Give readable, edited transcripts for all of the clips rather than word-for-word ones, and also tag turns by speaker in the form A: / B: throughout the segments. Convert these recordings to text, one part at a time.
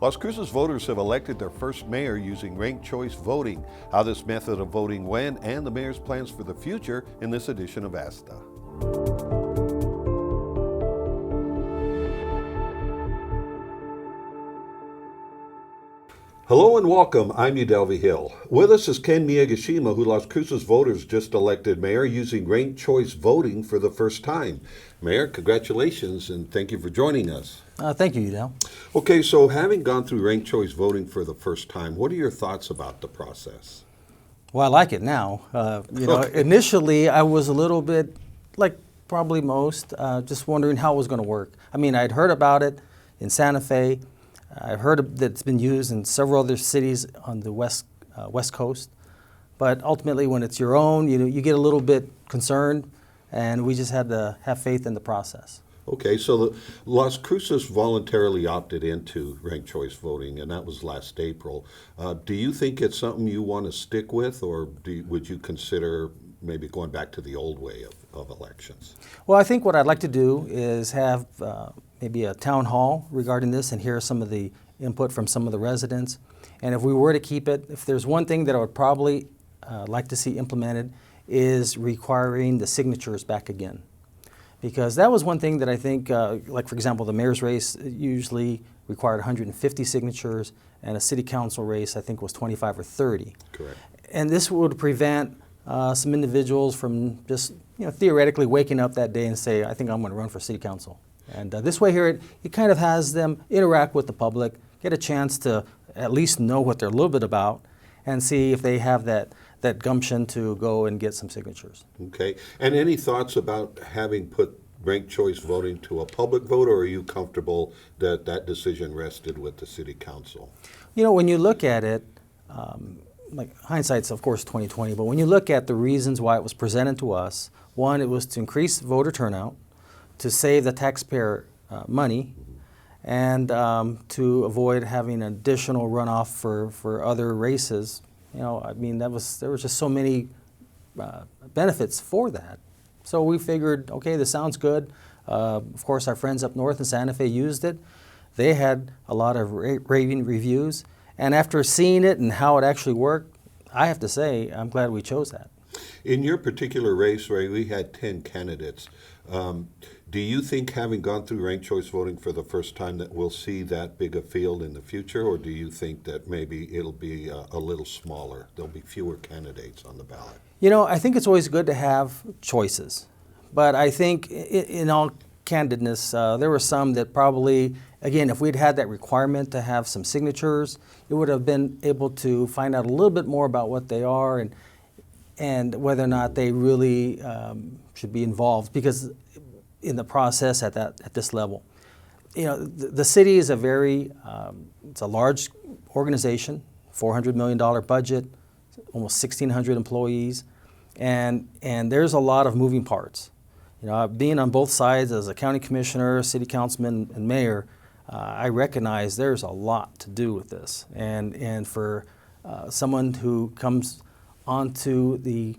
A: Las Cruces voters have elected their first mayor using ranked choice voting. How this method of voting went and the mayor's plans for the future in this edition of ASTA. Hello and welcome. I'm Udelvi Hill. With us is Ken Miyagishima, who Las Cruces voters just elected mayor using ranked choice voting for the first time. Mayor, congratulations and thank you for joining us.
B: Thank you, Udell.
A: Okay, so having gone through ranked choice voting for the first time, what are your thoughts about the process?
B: Well, I like it now. Initially I was a little bit, like probably most, just wondering how it was going to work. I mean, I'd heard about it in Santa Fe. I've heard that it's been used in several other cities on the west coast, but ultimately when it's your own, you get a little bit concerned, and we just had to have faith in the process.
A: Okay, so the Las Cruces voluntarily opted into ranked choice voting, and that was last April. Do you think it's something you want to stick with, or would you consider maybe going back to the old way of elections?
B: Well, I think what I'd like to do is have maybe a town hall regarding this and hear some of the input from some of the residents. And if we were to keep it, if there's one thing that I would probably like to see implemented is requiring the signatures back again. Because that was one thing that I think, like for example, the mayor's race usually required 150 signatures, and a city council race I think was 25 or 30.
A: Correct.
B: And this would prevent some individuals from just theoretically waking up that day and say, I think I'm going to run for city council. And this way here, it kind of has them interact with the public, get a chance to at least know what they're a little bit about, and see if they have that gumption to go and get some signatures.
A: Okay. And any thoughts about having put ranked choice voting to a public vote, or are you comfortable that that decision rested with the city council?
B: When you look at it, like hindsight's of course 2020, but when you look at the reasons why it was presented to us, one, it was to increase voter turnout, to save the taxpayer money, and to avoid having additional runoff for other races. I mean, there was just so many benefits for that. So we figured, okay, this sounds good. Of course, our friends up north in Santa Fe used it. They had a lot of raving reviews. And after seeing it and how it actually worked, I have to say, I'm glad we chose that.
A: In your particular race, Ray, we had 10 candidates. Do you think, having gone through ranked choice voting for the first time, that we'll see that big a field in the future, or do you think that maybe it'll be a little smaller? There'll be fewer candidates on the ballot?
B: I think it's always good to have choices, but I think in all candidness, there were some that probably, again, if we'd had that requirement to have some signatures, it would have been able to find out a little bit more about what they are and whether or not they really should be involved, because in the process at this level. The city is it's a large organization, $400 million budget, almost 1,600 employees, and there's a lot of moving parts. Being on both sides as a county commissioner, city councilman, and mayor, I recognize there's a lot to do with this. And for someone who comes onto the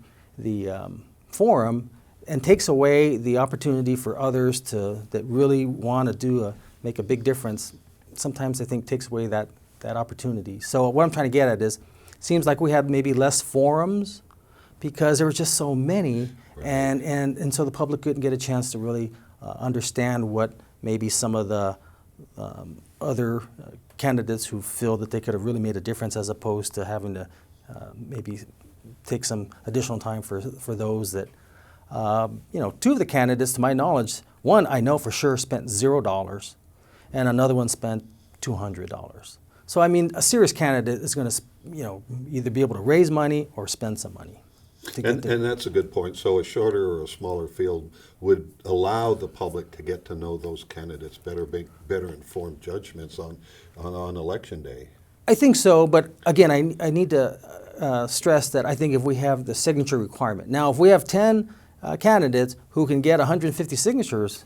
B: forum and takes away the opportunity for others that really want to make a big difference, sometimes I think takes away that opportunity. So what I'm trying to get at is, it seems like we had maybe less forums because there were just so many, right. and so the public couldn't get a chance to really understand what maybe some of the other candidates who feel that they could have really made a difference, as opposed to having to maybe take some additional time for those that, two of the candidates, to my knowledge, one I know for sure spent $0, and another one spent $200. So I mean, a serious candidate is going to, either be able to raise money or spend some money.
A: And that's a good point. So a shorter or a smaller field would allow the public to get to know those candidates better, make better informed judgments on election day.
B: I think so, but again, I need to stress that I think if we have the signature requirement. Now, if we have 10 candidates who can get 150 signatures,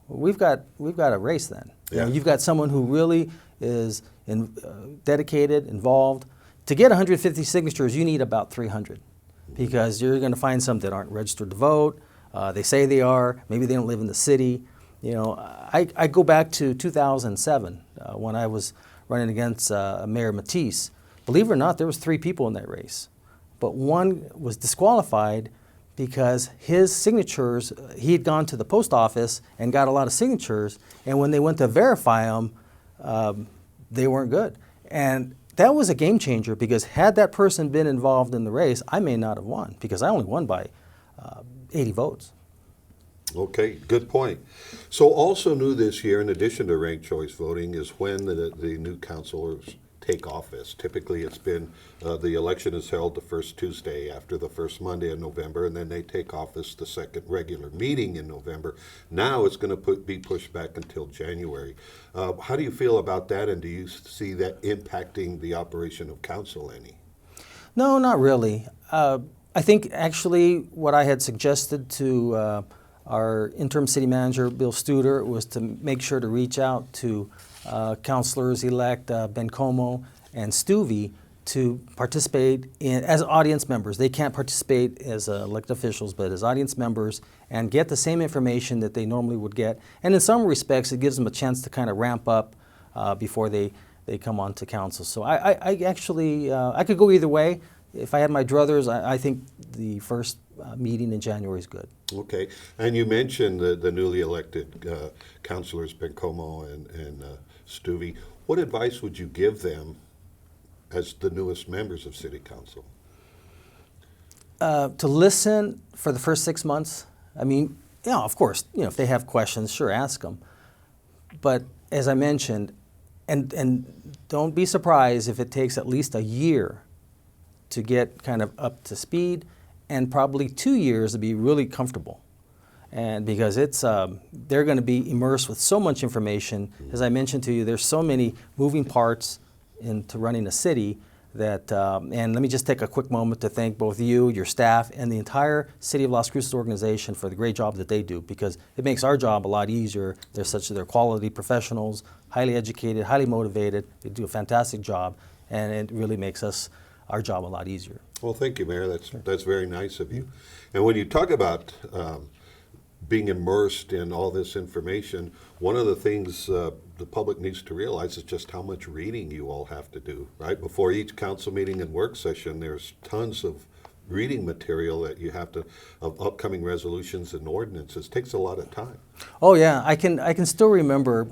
B: we've got a race then.
A: Yeah.
B: You've got someone who really is dedicated, involved. To get 150 signatures, you need about 300, because you're going to find some that aren't registered to vote. They say they are. Maybe they don't live in the city. I go back to 2007 when I was running against Mayor Matisse. Believe it or not, there was 3 people in that race. But one was disqualified because his signatures, he had gone to the post office and got a lot of signatures, and when they went to verify them, they weren't good. And that was a game changer, because had that person been involved in the race, I may not have won, because I only won by 80 votes.
A: Okay, good point. So also new this year, in addition to ranked choice voting, is when the new councilors take office. Typically, it's been the election is held the first Tuesday after the first Monday in November, and then they take office the second regular meeting in November. Now it's going to be pushed back until January. How do you feel about that, and do you see that impacting the operation of council any?
B: No, not really. I think actually what I had suggested to our interim city manager, Bill Studer, was to make sure to reach out to councilors-elect Bencomo and Stuvey to participate as audience members. They can't participate as elected officials, but as audience members, and get the same information that they normally would get. And in some respects, it gives them a chance to kind of ramp up before they come on to council. So I actually, I could go either way. If I had my druthers, I think the first meeting in January is good.
A: Okay, and you mentioned the newly elected councilors Bencomo and Stuvey. What advice would you give them as the newest members of City Council?
B: To listen for the first 6 months. I mean, yeah, of course, if they have questions, sure, ask them. But as I mentioned, and don't be surprised if it takes at least a year to get kind of up to speed, and probably 2 years to be really comfortable. And because they're going to be immersed with so much information. As I mentioned to you, there's so many moving parts into running a city that, and let me just take a quick moment to thank both you, your staff, and the entire City of Las Cruces organization for the great job that they do, because it makes our job a lot easier. They're quality professionals, highly educated, highly motivated. They do a fantastic job, and it really makes our job a lot easier.
A: Well, thank you, Mayor. That's very nice of you. And when you talk about being immersed in all this information, one of the things the public needs to realize is just how much reading you all have to do, right? Before each council meeting and work session, there's tons of reading material that you have to, of upcoming resolutions and ordinances. It takes a lot of time.
B: Oh yeah, I can still remember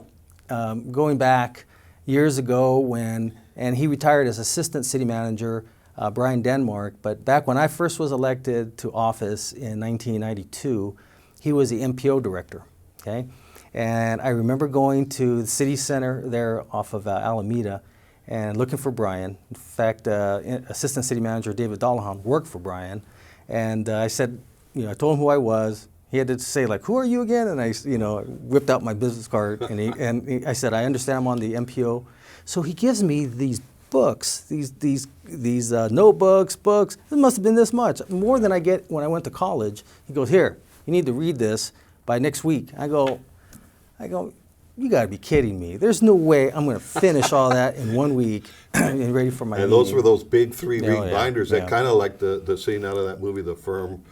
B: going back years ago and he retired as assistant city manager, Brian Denmark, but back when I first was elected to office in 1992, he was the MPO director, okay? And I remember going to the city center there off of Alameda and looking for Brian. In fact, Assistant City Manager David Dollahan worked for Brian. And I said, I told him who I was. He had to say, like, who are you again? And I, whipped out my business card. And I said, I understand I'm on the MPO. So he gives me these books, these notebooks, books. It must have been this much, more than I get when I went to college. He goes, here, you need to read this by next week. I go, you got to be kidding me. There's no way I'm going to finish all that in 1 week and ready for my
A: And
B: meeting.
A: those were those big 3-ring binders that
B: yeah.
A: kind of like the scene out of that movie, The Firm,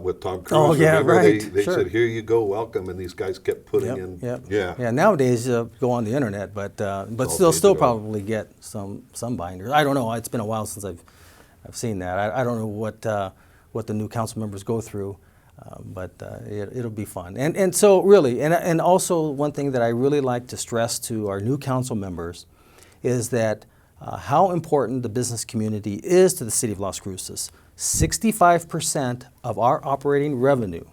A: with Tom Cruise.
B: Oh, yeah,
A: Remember
B: right.
A: They
B: Sure.
A: said, here you go, welcome, and these guys kept putting in.
B: Yep.
A: Yeah.
B: Yeah. Nowadays, go on the internet, but still
A: digital.
B: probably get some binders. I don't know. It's been a while since I've seen that. I don't know what the new council members go through. But it'll be fun. And so really, and also one thing that I really like to stress to our new council members is that how important the business community is to the City of Las Cruces. 65% of our operating revenue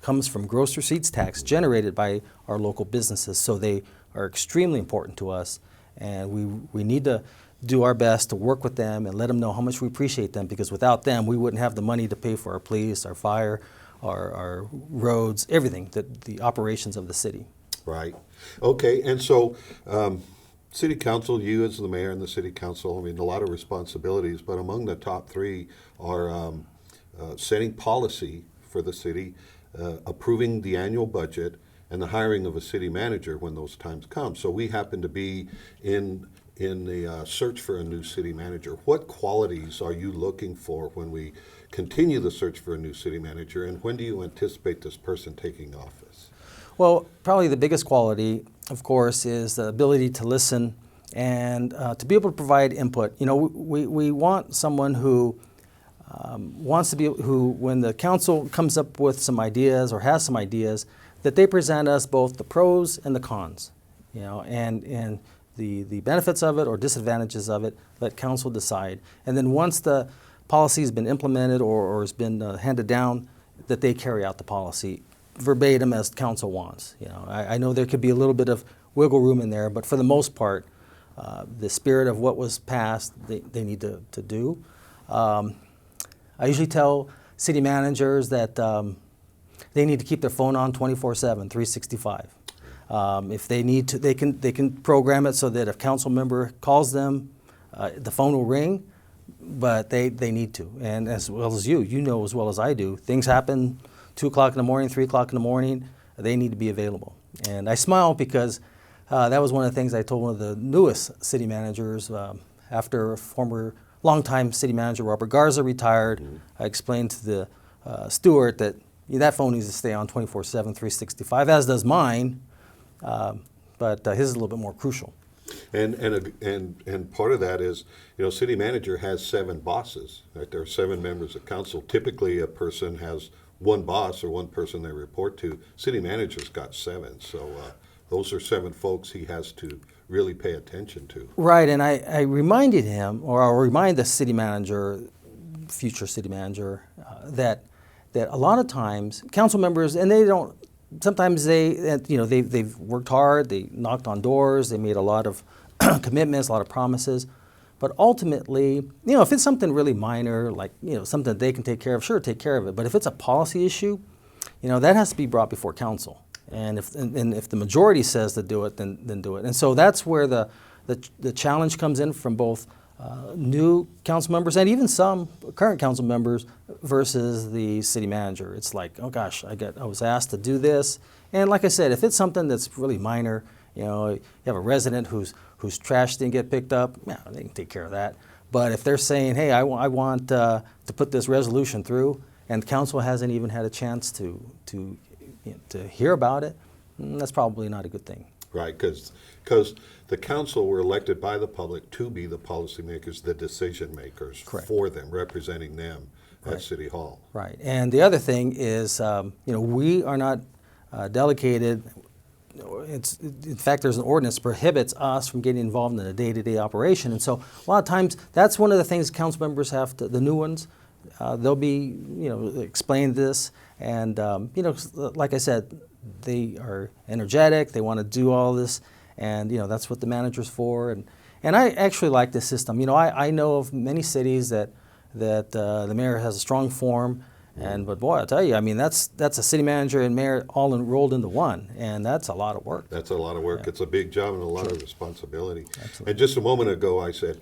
B: comes from gross receipts tax generated by our local businesses. So they are extremely important to us, and we need to do our best to work with them and let them know how much we appreciate them, because without them, we wouldn't have the money to pay for our police, our fire, our roads, everything, the operations of the city.
A: Right. Okay, and so City Council, you as the mayor and the City Council, I mean, a lot of responsibilities, but among the top 3 are setting policy for the city, approving the annual budget, and the hiring of a city manager when those times come. So we happen to be in the search for a new city manager. What qualities are you looking for when we continue the search for a new city manager, and when do you anticipate this person taking office?
B: Well, probably the biggest quality, of course, is the ability to listen and to be able to provide input. You know, we want someone who wants to be, who, when the council comes up with some ideas or has some ideas, that they present us both the pros and the cons, you know, and the benefits of it or disadvantages of it, let council decide. And then once the policy has been implemented or has been handed down, that they carry out the policy verbatim as council wants. You know, I know there could be a little bit of wiggle room in there, but for the most part, the spirit of what was passed, they need to do. I usually tell city managers that they need to keep their phone on 24/7, 365. If they need to, they can program it so that if a council member calls them, the phone will ring, but they need to. And as well as you know as well as I do, things happen 2 o'clock in the morning, 3 o'clock in the morning, they need to be available. And I smile because that was one of the things I told one of the newest city managers after a former longtime city manager, Robert Garza, retired. I explained to the steward that that phone needs to stay on 24/7, 365, as does mine, but his is a little bit more crucial.
A: And part of that is, you know, city manager has 7 bosses. Right? There are 7 members of council. Typically, a person has one boss or one person they report to. City manager's got 7, so those are 7 folks he has to really pay attention to.
B: Right, and I reminded him, or I'll remind the city manager, future city manager, that a lot of times council members, and they don't. Sometimes they've worked hard, they knocked on doors, they made a lot of commitments, a lot of promises, but ultimately, you know, if it's something really minor, like, you know, something that they can take care of, sure, take care of it. But if it's a policy issue, you know, that has to be brought before council. And if the majority says to do it, then do it. And so that's where the challenge comes in from both new council members and even some current council members versus the city manager. It's like, oh gosh, I was asked to do this, and like I said, if it's something that's really minor, you know, you have a resident whose trash didn't get picked up, yeah, they can take care of that. But if they're saying, hey, I want to put this resolution through, and the council hasn't even had a chance to hear about it, that's probably not a good thing.
A: Right, because the council were elected by the public to be the policymakers, the decision makers.
B: Correct.
A: For them, representing them at
B: Right.
A: City Hall.
B: Right, and the other thing is, you know, we are not delegated. In fact, there's an ordinance that prohibits us from getting involved in the day-to-day operation, and so a lot of times that's one of the things council members have to. The new ones, they'll be, you know, explain this, and you know, like I said, they are energetic. They want to do all this, and you know, that's what the manager's for. And I actually like this system. You know, I know of many cities that the mayor has a strong form. But boy, I'll tell you, I mean, that's a city manager and mayor all enrolled into one, and that's a lot of work.
A: That's a lot of work.
B: Yeah.
A: It's a big job and a lot of responsibility.
B: Absolutely.
A: And just a moment ago, I said,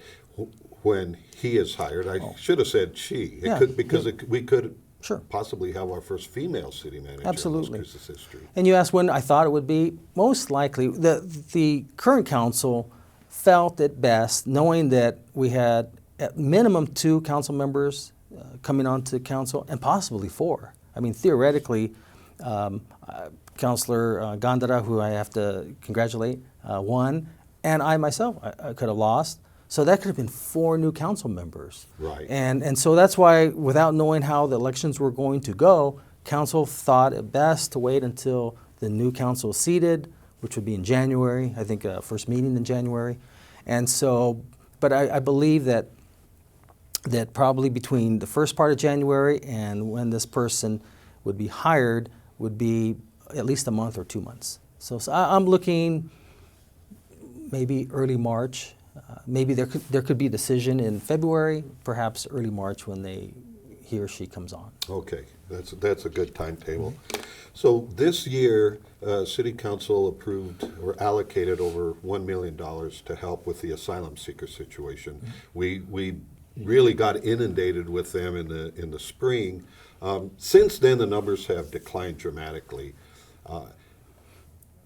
A: when he is hired, I should have said she.
B: Yeah.
A: We could
B: Sure.
A: possibly have our first female city manager
B: Absolutely.
A: in Las Cruces history.
B: And you asked when I thought it would be. Most likely, the current council felt it best, knowing that we had at minimum 2 council members coming on to council, and possibly 4. I mean, theoretically, Councilor Gondara, who I have to congratulate, won, and I myself I could have lost. So that could have been 4 new council members.
A: Right.
B: And so that's why, without knowing how the elections were going to go, council thought it best to wait until the new council is seated, which would be in January, I think first meeting in January. And so, but I believe that probably between the first part of January and when this person would be hired would be at least a month or 2 months. So I'm looking maybe early March. Maybe there could be a decision in February, perhaps early March when he or she comes on.
A: Okay, that's a good timetable. So this year, City Council approved or allocated over $1 million to help with the asylum seeker situation. We really got inundated with them in the spring. Since then, the numbers have declined dramatically.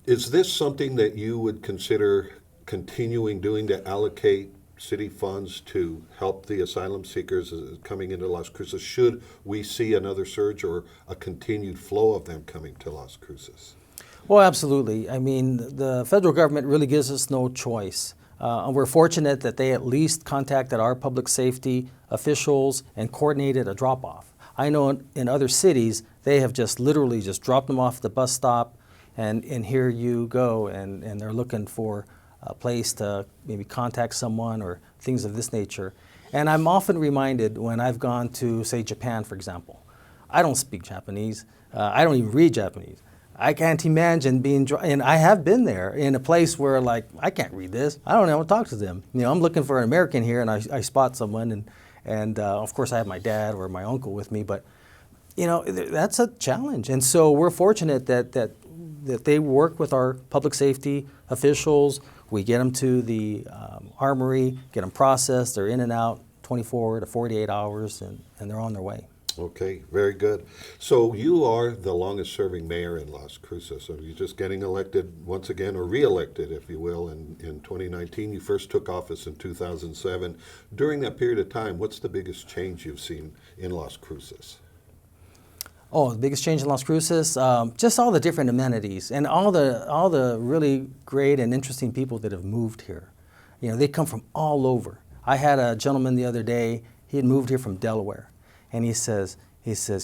A: Is this something that you would consider continuing doing, to allocate city funds to help the asylum seekers coming into Las Cruces? Should we see another surge or a continued flow of them coming to Las Cruces?
B: Well, absolutely. I mean, the federal government really gives us no choice. We're fortunate that they at least contacted our public safety officials and coordinated a drop-off. I know in other cities, they have just literally just dropped them off at the bus stop, and here you go, and they're looking for a place to maybe contact someone or things of this nature. And I'm often reminded when I've gone to, say, Japan, for example. I don't speak Japanese. I don't even read Japanese. I can't imagine and I have been there in a place where, like, I can't read this. I don't know how to talk to them. You know, I'm looking for an American here, and I spot someone, and of course I have my dad or my uncle with me, but you know, that's a challenge. And so we're fortunate that they work with our public safety officials. We get them to the armory, get them processed. They're in and out 24 to 48 hours, and they're on their way.
A: Okay, very good. So you are the longest serving mayor in Las Cruces. So you're just getting elected once again, or re-elected, if you will, in 2019. You first took office in 2007. During that period of time, what's the biggest change you've seen in Las Cruces?
B: Oh, the biggest change in Las Cruces, just all the different amenities and all the really great and interesting people that have moved here. You know, they come from all over. I had a gentleman the other day, he had moved here from Delaware. And he says,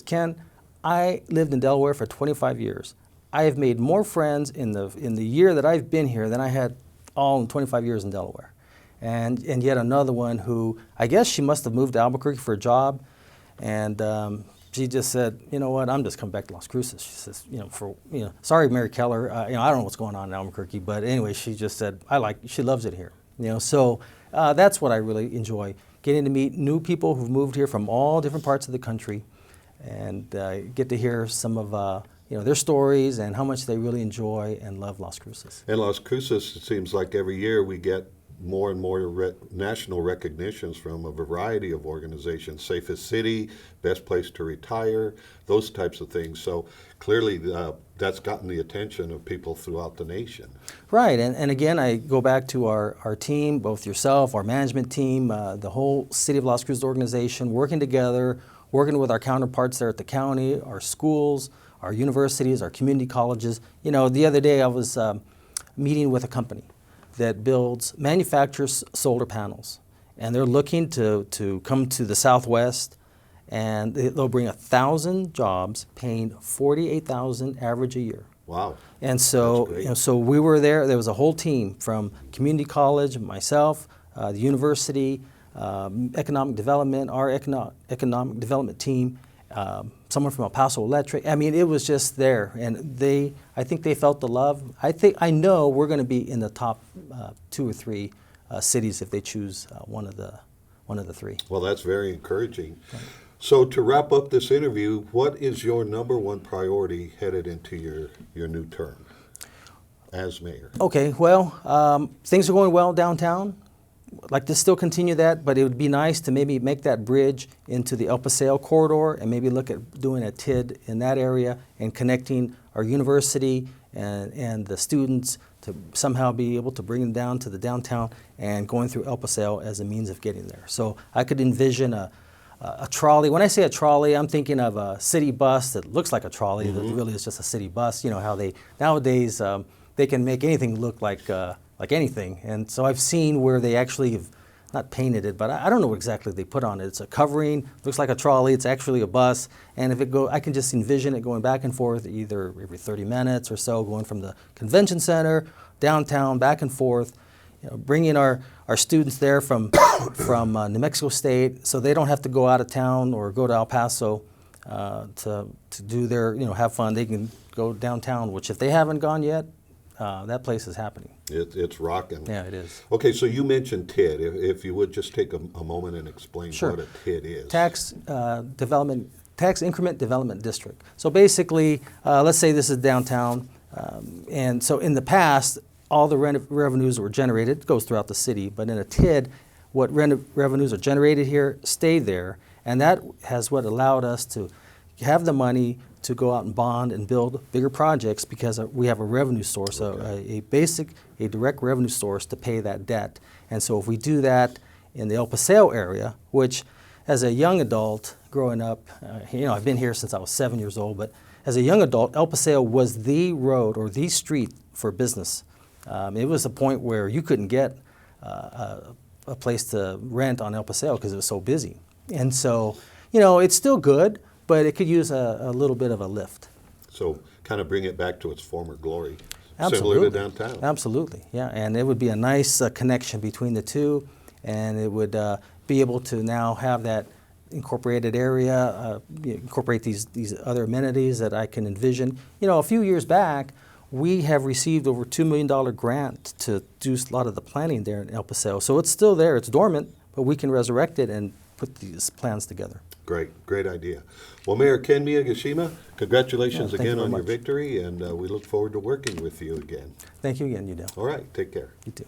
B: Ken, I lived in Delaware for 25 years. I have made more friends in the year that I've been here than I had all in 25 years in Delaware. And yet another one who, I guess she must have moved to Albuquerque for a job, and she just said, you know what, I'm just coming back to Las Cruces. She says, sorry, Mary Keller, I don't know what's going on in Albuquerque, but anyway, she just said, she loves it here. You know, so that's what I really enjoy. Getting to meet new people who've moved here from all different parts of the country, and get to hear some of their stories and how much they really enjoy and love Las Cruces.
A: And Las Cruces, it seems like every year we get more and more national recognitions from a variety of organizations. Safest city, best place to retire, those types of things. So clearly that's gotten the attention of people throughout the nation.
B: Right, and again, I go back to our team, both yourself, our management team, the whole City of Las Cruces organization, working together, working with our counterparts there at the county, our schools, our universities, our community colleges. You know, the other day I was meeting with a company that manufactures solar panels, and they're looking to come to the Southwest, and they'll bring 1,000 jobs, paying $48,000 average a year.
A: Wow!
B: And so, so we were there. There was a whole team from community college, myself, the university, economic development, our economic development team, someone from El Paso Electric. I mean, it was just there, and I think they felt the love. I know we're going to be in the top 2 or 3 cities if they choose one of the 3.
A: Well, that's very encouraging. Right. So to wrap up this interview, what is your number one priority headed into your new term as mayor? Okay,
B: well, things are going well downtown. I'd like to still continue that, but it would be nice to maybe make that bridge into the El Paseo corridor and maybe look at doing a TID in that area and connecting our university and the students to somehow be able to bring them down to the downtown and going through El Paseo as a means of getting there. So I could envision a trolley. When I say a trolley, I'm thinking of a city bus that looks like a trolley that really is just a city bus. You know how nowadays they can make anything look like anything. And so I've seen where they actually have not painted it, but I don't know what exactly they put on it. It's a covering, looks like a trolley, it's actually a bus. And I can just envision it going back and forth either every 30 minutes or so, going from the convention center, downtown, back and forth, bringing our students there from New Mexico State so they don't have to go out of town or go to El Paso to do their, have fun. They can go downtown, which if they haven't gone yet, that place is happening.
A: It's rocking.
B: Yeah, it is.
A: Okay, so you mentioned TID. If you would just take a moment and explain what a TID is.
B: Tax Increment Development District. So basically, let's say this is downtown, and so in the past, all the revenues that were generated goes throughout the city, but in a TID, what revenues are generated here stay there, and that has what allowed us to have the money to go out and bond and build bigger projects because we have a revenue source, a direct revenue source to pay that debt. And so if we do that in the El Paseo area, which as a young adult growing up, I've been here since I was 7 years old, but as a young adult, El Paseo was the road or the street for business. It was a point where you couldn't get a place to rent on El Paseo because it was so busy. And so, you know, it's still good, but it could use a little bit of a lift.
A: So kind of bring it back to its former glory,
B: Absolutely.
A: similar to downtown.
B: Absolutely, yeah. And it would be a nice connection between the two, and it would be able to now have that incorporated area, incorporate these other amenities that I can envision. You know, a few years back, we have received over $2 million grant to do a lot of the planning there in El Paseo. So it's still there, it's dormant, but we can resurrect it and put these plans together.
A: Great idea. Well, Mayor Ken Miyagishima, congratulations
B: Yeah, thank you
A: again
B: very
A: on your
B: much.
A: victory, and we look forward to working with you again.
B: Thank you again, Udell.
A: All right, take care.
B: You too.